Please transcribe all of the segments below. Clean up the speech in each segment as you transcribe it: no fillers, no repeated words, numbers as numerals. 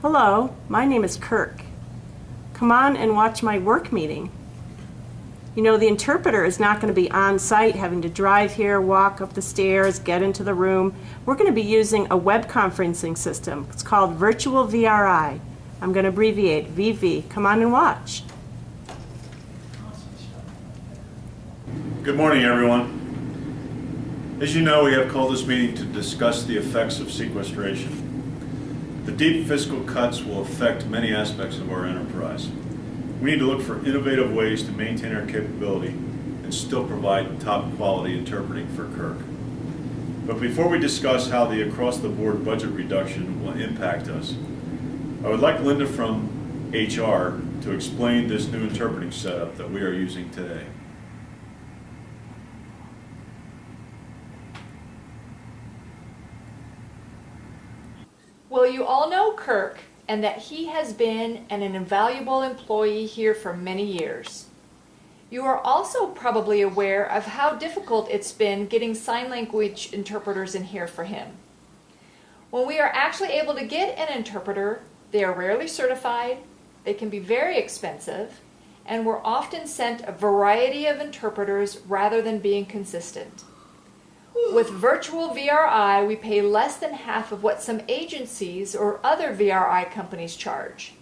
Hello, my name is Kirk. Come on and watch my work meeting. You know, the interpreter is not going to be on site, having to drive here, walk up the stairs, get into the room. We're going to be using a web conferencing system. It's called Virtual VRI. I'm going to abbreviate VV. Come on and watch. Good morning, everyone. As you know, we have called this meeting to discuss the effects of sequestration. The deep fiscal cuts will affect many aspects of our enterprise. We need to look for innovative ways to maintain our capability and still provide top quality interpreting for Kirk. But before we discuss how the across-the-board budget reduction will impact us, I would like Linda from HR to explain this new interpreting setup that we are using today. Well, you all know Kirk and that he has been an invaluable employee here for many years. You are also probably aware of how difficult it's been getting sign language interpreters in here for him. When we are actually able to get an interpreter, they are rarely certified, they can be very expensive, and we're often sent a variety of interpreters rather than being consistent. With virtual VRI, we pay less than half of what some agencies or other VRI companies charge.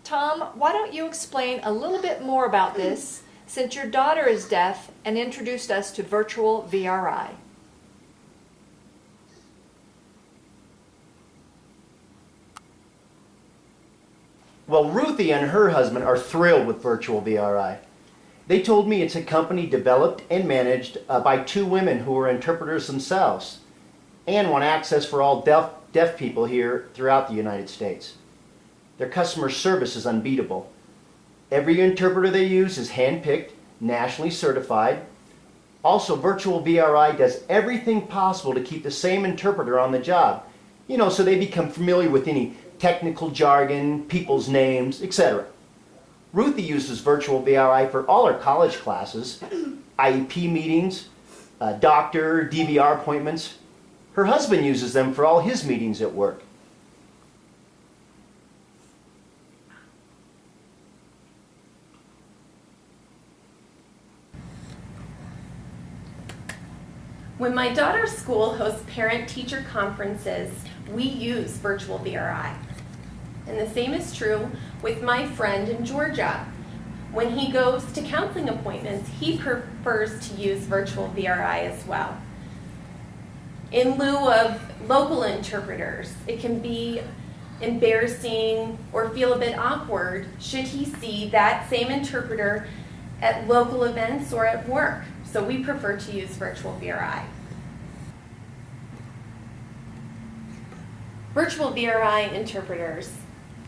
Tom, why don't you explain a little bit more about this, since your daughter is deaf and introduced us to virtual VRI. Well, Ruthie and her husband are thrilled with virtual VRI. They told me it's a company developed and managed by two women who are interpreters themselves and want access for all deaf people here throughout the United States. Their customer service is unbeatable. Every interpreter they use is handpicked, nationally certified. Also, virtual VRI does everything possible to keep the same interpreter on the job, so they become familiar with any technical jargon, people's names, etc. Ruthie uses virtual VRI for all her college classes, IEP meetings, doctor, DVR appointments. Her husband uses them for all his meetings at work. When my daughter's school hosts parent-teacher conferences, we use virtual VRI. And the same is true with my friend in Georgia. When he goes to counseling appointments, he prefers to use virtual VRI as well. In lieu of local interpreters, it can be embarrassing or feel a bit awkward should he see that same interpreter at local events or at work. So we prefer to use virtual VRI. Virtual VRI interpreters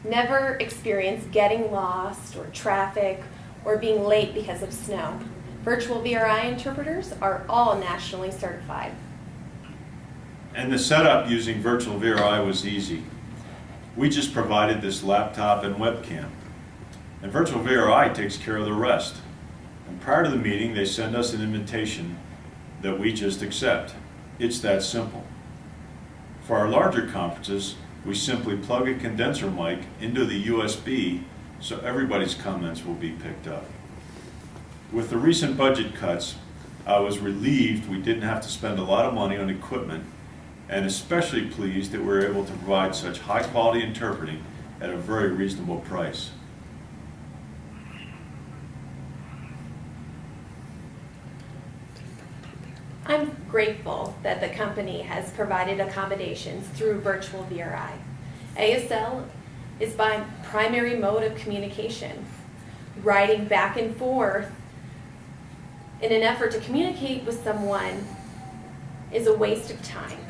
never experience getting lost or traffic or being late because of snow. Virtual VRI interpreters are all nationally certified. And the setup using virtual VRI was easy. We just provided this laptop and webcam. And virtual VRI takes care of the rest. And prior to the meeting, they send us an invitation that we just accept. It's that simple. For our larger conferences, we simply plug a condenser mic into the USB so everybody's comments will be picked up. With the recent budget cuts, I was relieved we didn't have to spend a lot of money on equipment, and especially pleased that we were able to provide such high quality interpreting at a very reasonable price. I'm grateful that the company has provided accommodations through virtual VRI. ASL is my primary mode of communication. Writing back and forth in an effort to communicate with someone is a waste of time.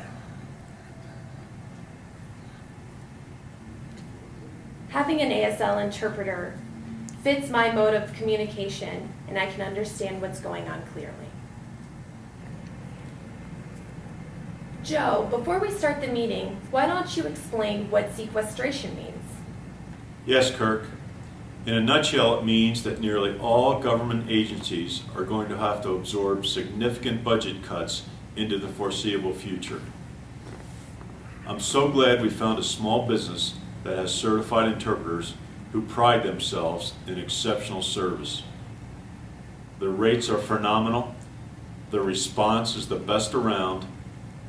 Having an ASL interpreter fits my mode of communication, and I can understand what's going on clearly. Joe, before we start the meeting, why don't you explain what sequestration means? Yes, Kirk. In a nutshell, it means that nearly all government agencies are going to have to absorb significant budget cuts into the foreseeable future. I'm so glad we found a small business that has certified interpreters who pride themselves in exceptional service. Their rates are phenomenal, their response is the best around,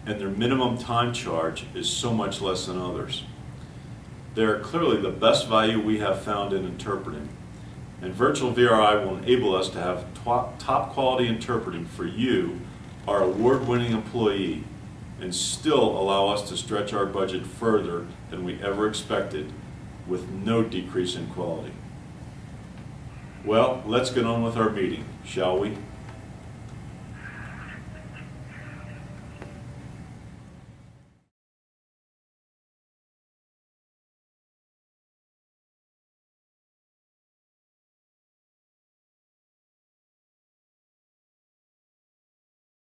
and their minimum time charge is so much less than others. They are clearly the best value we have found in interpreting, and Virtual VRI will enable us to have top quality interpreting for you, our award-winning employee, and still allow us to stretch our budget further than we ever expected with no decrease in quality. Well, let's get on with our meeting, shall we?